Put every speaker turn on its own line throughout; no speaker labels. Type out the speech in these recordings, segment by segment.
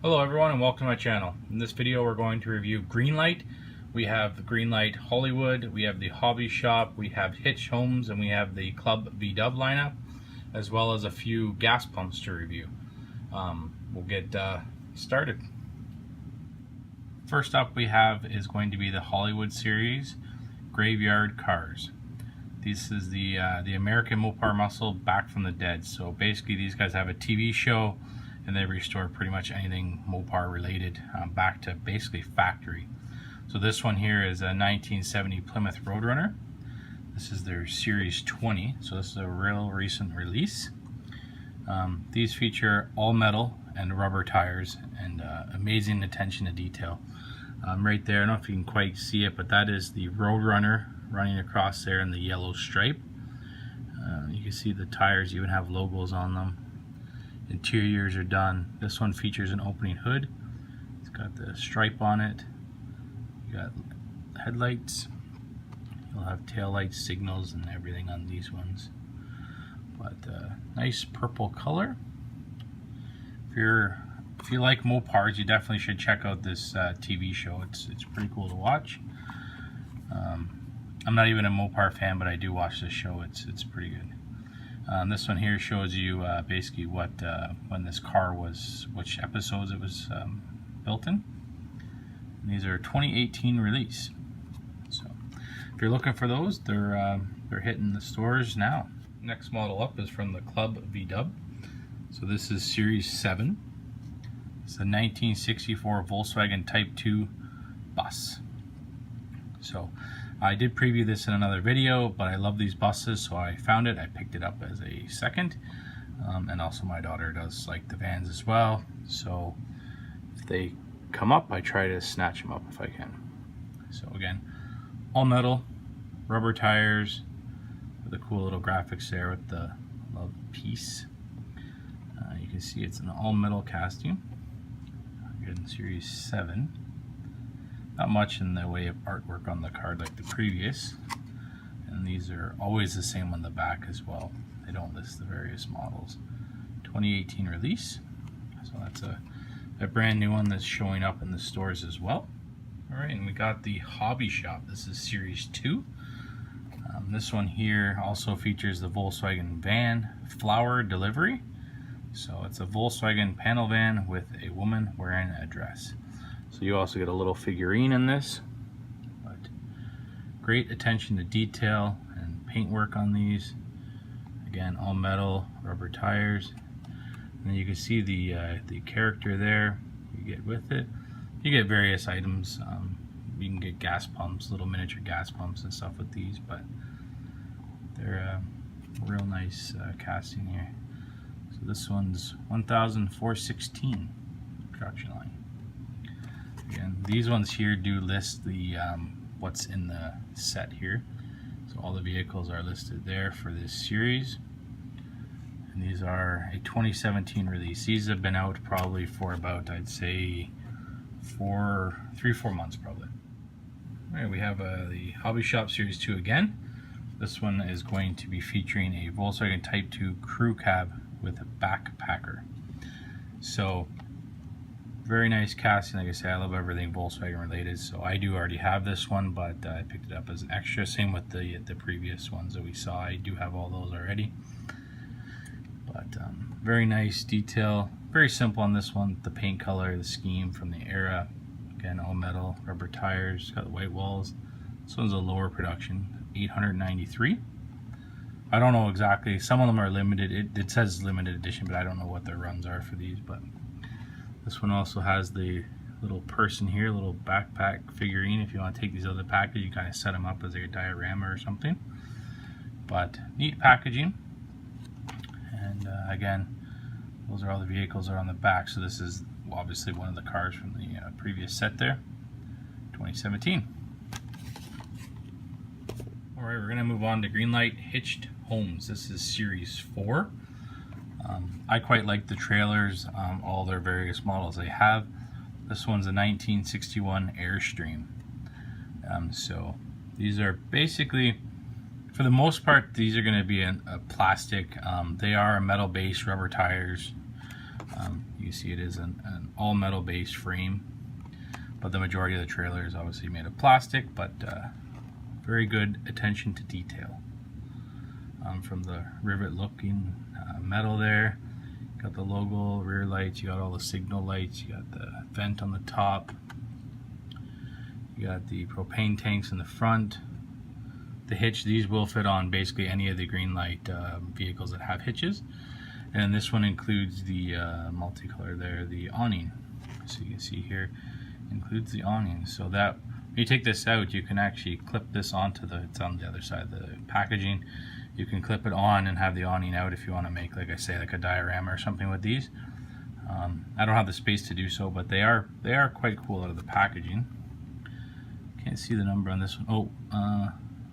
Hello everyone and welcome to my channel. In this video we're going to review GreenLight. We have the GreenLight Hollywood, we have the Hobby Shop, we have Hitched Homes, and we have the Club VW lineup, as well as a few gas pumps to review. We'll get started. First up we have is going to be the Hollywood series, Graveyard Cars. This is the American Mopar muscle back from the dead. So basically these guys have a TV show and they restore pretty much anything Mopar related back to basically factory. So this one here is a 1970 Plymouth Roadrunner. This is their Series 20, so this is a real recent release. These feature all metal and rubber tires and amazing attention to detail. Right there, I don't know if you can quite see it, but that is the Roadrunner running across there in the yellow stripe. You can see the tires even have logos on them. Interiors are done. This one features an opening hood. It's got the stripe on it. You got headlights. You'll have tail lights, signals, and everything on these ones. But nice purple color. If you like Mopars, you definitely should check out this TV show. It's pretty cool to watch. I'm not even a Mopar fan, but I do watch this show. It's pretty good. This one here shows you basically what when this car was, which episodes it was built in. And these are 2018 release. So if you're looking for those, they're hitting the stores now. Next model up is from the Club VW. So this is Series 7. It's a 1964 Volkswagen Type 2 bus. So I did preview this in another video, but I love these buses, so I found it. I picked it up as a second. And also my daughter does like the vans as well. So if they come up, I try to snatch them up if I can. So again, all metal, rubber tires, with the cool little graphics there with the love piece. You can see it's an all metal casting. Here in Series 7. Not much in the way of artwork on the card like the previous, and these are always the same on the back as well. They don't list the various models. 2018 release, so that's a brand new one that's showing up in the stores as well. Alright, and we got the Hobby Shop. This is Series 2. This one here also features the Volkswagen van flower delivery. So it's a Volkswagen panel van with a woman wearing a dress. So you also get a little figurine in this, but great attention to detail and paintwork on these. Again, all metal, rubber tires, and then you can see the character there. You get with it. You get various items. You can get gas pumps, little miniature gas pumps and stuff with these, but they're a real nice casting here. So this one's 1,416 production line. Again, these ones here do list the what's in the set here. So all the vehicles are listed there for this series. And these are a 2017 release. These have been out probably for about, I'd say, 3-4 months probably. All right, we have the Hobby Shop Series 2 again. This one is going to be featuring a Volkswagen Type 2 crew cab with a backpacker. So very nice casting. Like I say, I love everything Volkswagen related, so I do already have this one, but I picked it up as an extra. Same with the previous ones that we saw. I do have all those already. But very nice detail. Very simple on this one. The paint color, the scheme from the era. Again, all metal, rubber tires, got the white walls. This one's a lower production, 893. I don't know exactly. Some of them are limited. It says limited edition, but I don't know what their runs are for these. But this one also has the little person here, little backpack figurine. If you want to take these other packages, you kind of set them up as like a diorama or something. But neat packaging. And again, those are all the vehicles that are on the back. So this is obviously one of the cars from the previous set there, 2017. All right, we're going to move on to GreenLight Hitched Homes. This is Series 4. I quite like the trailers, all their various models they have. This one's a 1961 Airstream. So these are basically, for the most part, these are going to be a plastic. They are metal-based rubber tires. You you see it is an all metal based frame, but the majority of the trailer is obviously made of plastic, but very good attention to detail. From the rivet looking metal there, you got the logo, rear lights, you got all the signal lights, you got the vent on the top, you got the propane tanks in the front. The hitch, these will fit on basically any of the GreenLight vehicles that have hitches, and this one includes the multicolor there, the awning. So you can see here includes the awning, so that when you take this out, you can actually clip this onto it's on the other side of the packaging. You can clip it on and have the awning out if you want to make, like I say, like a diorama or something with these. I don't have the space to do so, but they are quite cool out of the packaging. Can't see the number on this one. Oh,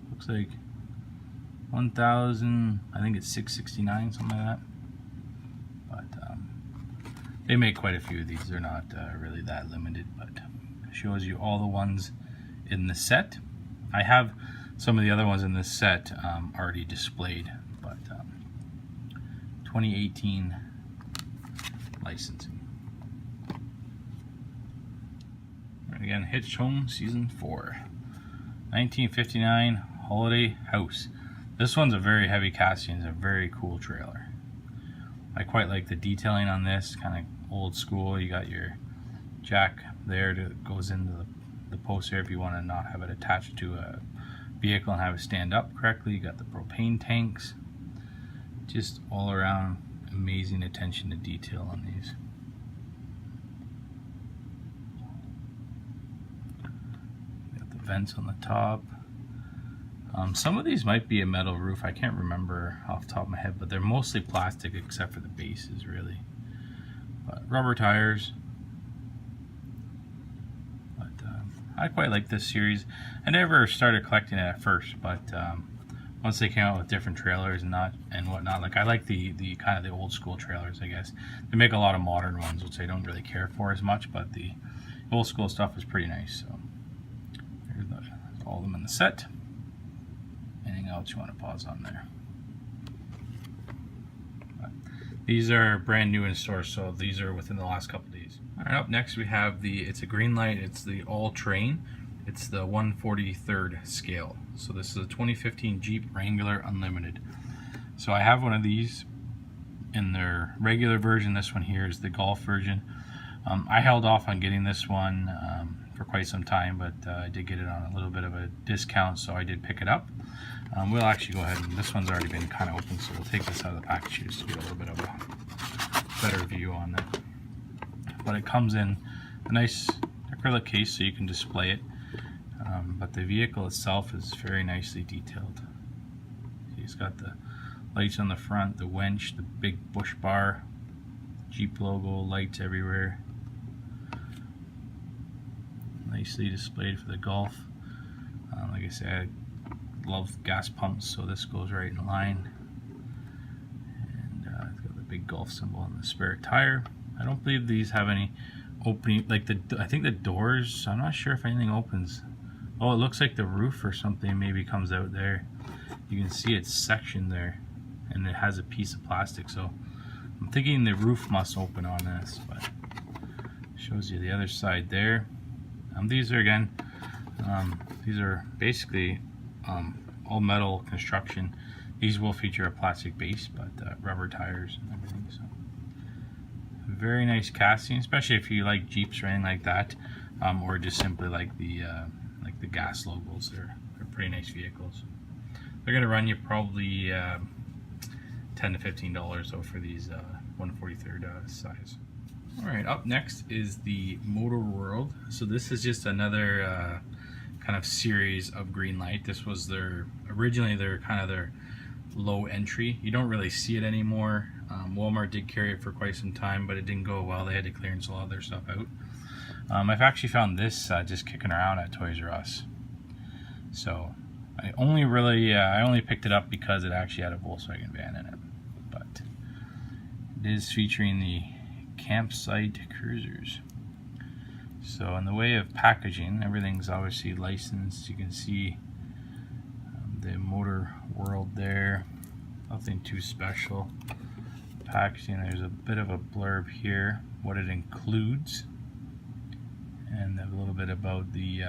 looks like 1,000. I think it's 669, something like that. But they make quite a few of these. They're not really that limited, but it shows you all the ones in the set. I have some of the other ones in this set already displayed, but 2018 licensing. And again, Hitched Home Season 4, 1959 Holiday House. This one's a very heavy casting. It's a very cool trailer. I quite like the detailing on this, kind of old school. You got your jack there that goes into the post here if you want to not have it attached to a vehicle and have it stand up correctly. You got the propane tanks. Just all around amazing attention to detail on these. Got the vents on the top. Some of these might be a metal roof. I can't remember off the top of my head, but they're mostly plastic except for the bases, really. But rubber tires. I quite like this series. I never started collecting it at first, but once they came out with different trailers and whatnot, like I like the kind of the old school trailers, I guess. They make a lot of modern ones, which I don't really care for as much, but the old school stuff is pretty nice. So there's all of them in the set. Anything else you want to pause on there? But these are brand new in store, so these are within the last couple days. Alright, up next we have it's a GreenLight, it's the all-terrain, it's the 1/43rd scale. So this is a 2015 Jeep Wrangler Unlimited. So I have one of these in their regular version. This one here is the Golf version. I held off on getting this one for quite some time, but I did get it on a little bit of a discount, so I did pick it up. We'll actually go ahead and, this one's already been kind of open, so we'll take this out of the package just to get a little bit of a better view on it. But it comes in a nice acrylic case so you can display it, but the vehicle itself is very nicely detailed. It's got the lights on the front, the winch, the big bush bar, Jeep logo, lights everywhere. Nicely displayed for the Golf. Like I said, I love gas pumps, so this goes right in line. And it's got the big Golf symbol on the spare tire. I don't believe these have any opening, like I think the doors, I'm not sure if anything opens. Oh, it looks like the roof or something maybe comes out there. You can see it's sectioned there, and it has a piece of plastic, so I'm thinking the roof must open on this, but it shows you the other side there. These are, again, these are basically all metal construction. These will feature a plastic base, but rubber tires and everything. So very nice casting, especially if you like Jeeps or anything like that, or just simply like the gas logos. They're pretty nice vehicles. They're going to run you probably $10 to $15 though for these 1/43rd size. Alright, up next is the Motor World. So this is just another kind of series of GreenLight. This was originally their low entry. You don't really see it anymore. Walmart did carry it for quite some time, but it didn't go well. They had to clearance a lot of their stuff out. I've actually found this just kicking around at Toys R Us. So I only picked it up because it actually had a Volkswagen van in it. But it is featuring the campsite cruisers. So in the way of packaging, everything's obviously licensed. You can see the Motor World there. Nothing too special. Packaging, there's a bit of a blurb here. what it includes, and a little bit about the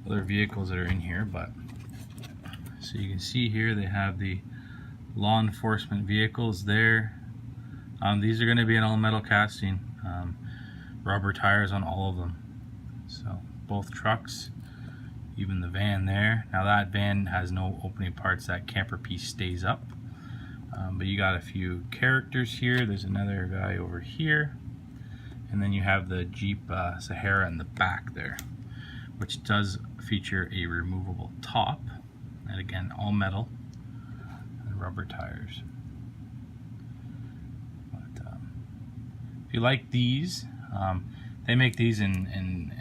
other vehicles that are in here. But so you can see here they have the law enforcement vehicles there. These are going to be an all metal casting, rubber tires on all of them. So both trucks, even the van there. Now that van has no opening parts, that camper piece stays up. But you got a few characters here. There's another guy over here. And then you have the Jeep Sahara in the back there, which does feature a removable top. And again, all metal and rubber tires. But if you like these, they make these in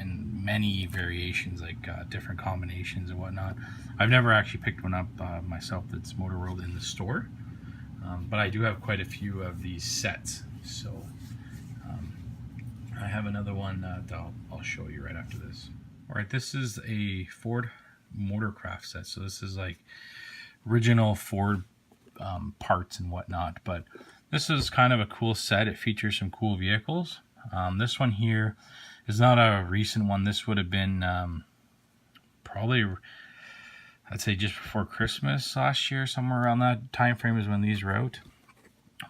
many variations, like different combinations and whatnot. I've never actually picked one up myself that's Motor World in the store, but I do have quite a few of these sets. So I have another one that I'll show you right after this. All right, this is a Ford Motorcraft set. So this is like original Ford parts and whatnot, but this is kind of a cool set. It features some cool vehicles. This one here is not a recent one. This would have been probably, I'd say, just before Christmas last year, somewhere around that time frame is when these were out.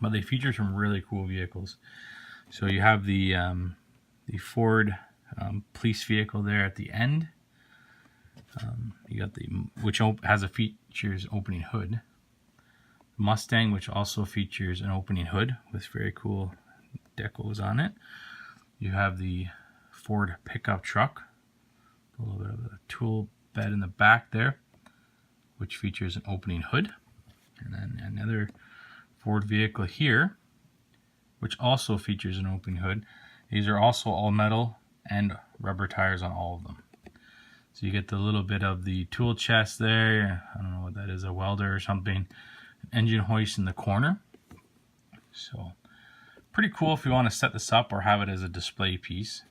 But they feature some really cool vehicles. So you have the Ford police vehicle there at the end. You got the, which has a features opening hood. Mustang, which also features an opening hood with very cool decals on it. You have the Ford pickup truck, a little bit of a tool bed in the back there, which features an opening hood. And then another Ford vehicle here, which also features an opening hood. These are also all metal and rubber tires on all of them. So you get the little bit of the tool chest there. I don't know what that is, a welder or something. Engine hoist in the corner. So pretty cool if you want to set this up or have it as a display piece.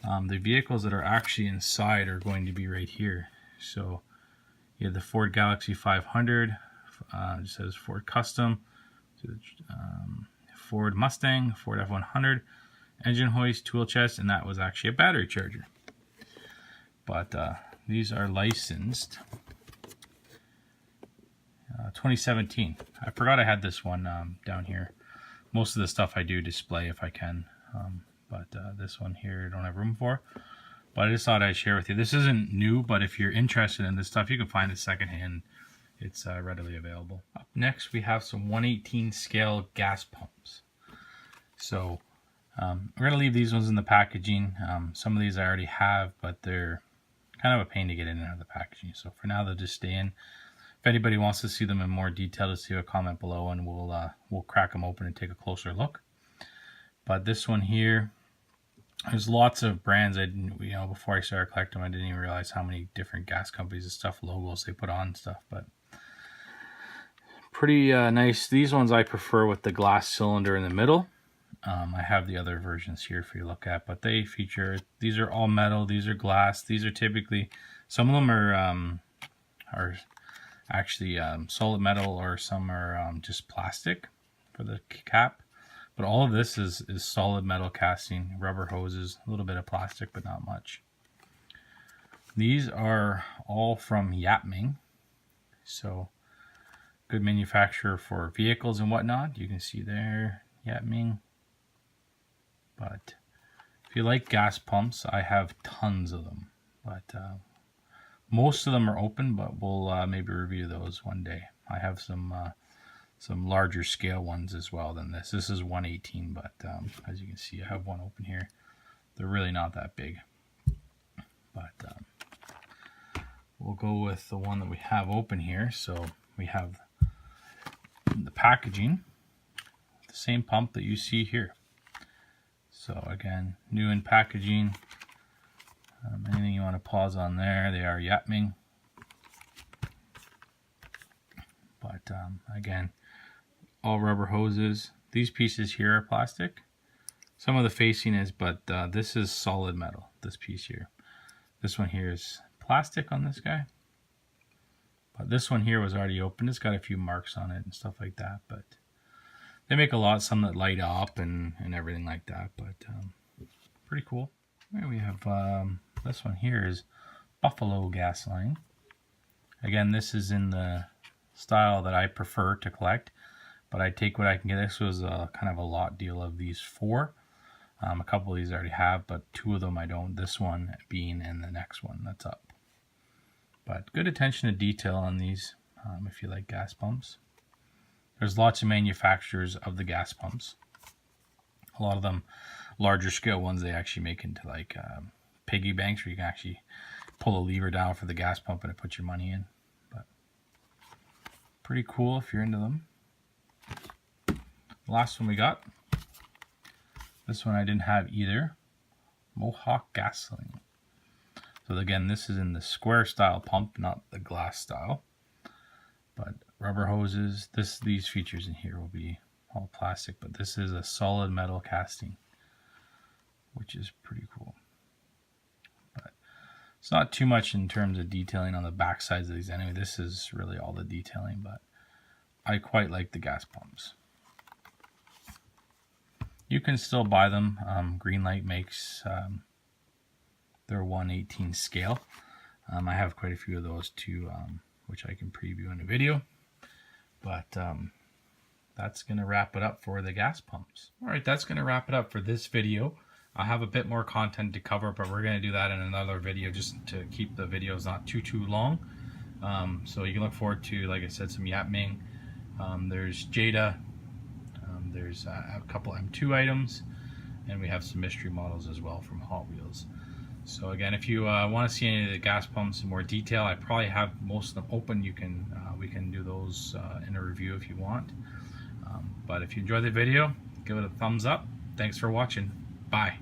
The vehicles that are actually inside are going to be right here. So you have the Ford Galaxy 500, it says Ford Custom, Ford Mustang, Ford F100, engine hoist, tool chest, and that was actually a battery charger. But these are licensed 2017. I forgot I had this one down here. Most of the stuff I do display if I can, but this one here I don't have room for. But I just thought I'd share with you. This isn't new, but if you're interested in this stuff, you can find it secondhand. It's readily available. Up next, we have some 1/18 scale gas pumps. So we're going to leave these ones in the packaging. Some of these I already have, but they're kind of a pain to get in and out of the packaging. So for now, they'll just stay in. If anybody wants to see them in more detail, just leave a comment below, and we'll crack them open and take a closer look. But this one here, there's lots of brands. I didn't, before I started collecting them, I didn't even realize how many different gas companies and stuff, logos they put on and stuff. But pretty nice. These ones I prefer with the glass cylinder in the middle. I have the other versions here for you to look at, but they feature, these are all metal, these are glass. These are typically, some of them are actually solid metal, or some are just plastic for the cap. But all of this is solid metal casting, rubber hoses, a little bit of plastic, but not much. These are all from Yatming. So good manufacturer for vehicles and whatnot. You can see there, Yatming. But if you like gas pumps, I have tons of them. But most of them are open, but we'll maybe review those one day. I have some larger scale ones as well than this. This is 1/18, but as you can see, I have one open here. They're really not that big. But we'll go with the one that we have open here. So we have the packaging, the same pump that you see here. So again, new in packaging. Anything you want to pause on there, they are Yatming. But again, all rubber hoses. These pieces here are plastic. Some of the facing is, but this is solid metal, this piece here. This one here is plastic on this guy. But this one here was already open. It's got a few marks on it and stuff like that. But They make a lot, some that light up and everything like that, but pretty cool. There we have this one here is Buffalo gas line. Again, this is in the style that I prefer to collect, but I take what I can get. This was a kind of a lot deal of these 4. A couple of these I already have, but 2 of them I don't. This one being and the next one that's up. But good attention to detail on these if you like gas pumps. There's lots of manufacturers of the gas pumps. A lot of them, larger scale ones, they actually make into like piggy banks where you can actually pull a lever down for the gas pump and it puts your money in. But pretty cool if you're into them. The last one we got. This one I didn't have either. Mohawk gasoline. So again, this is in the square style pump, not the glass style. But rubber hoses, these features in here will be all plastic, but this is a solid metal casting, which is pretty cool. But it's not too much in terms of detailing on the back sides of these anyway. This is really all the detailing, but I quite like the gas pumps. You can still buy them. GreenLight makes their 1/18 scale. I have quite a few of those too, which I can preview in a video. But that's going to wrap it up for the gas pumps. All right, that's going to wrap it up for this video. I have a bit more content to cover, but we're going to do that in another video just to keep the videos not too long. So you can look forward to, like I said, some Yatming. There's Jada. There's a couple M2 items, and we have some mystery models as well from Hot Wheels. So again, if you want to see any of the gas pumps in more detail, I probably have most of them open. You can we can do those in a review if you want. But if you enjoyed the video, give it a thumbs up. Thanks for watching. Bye.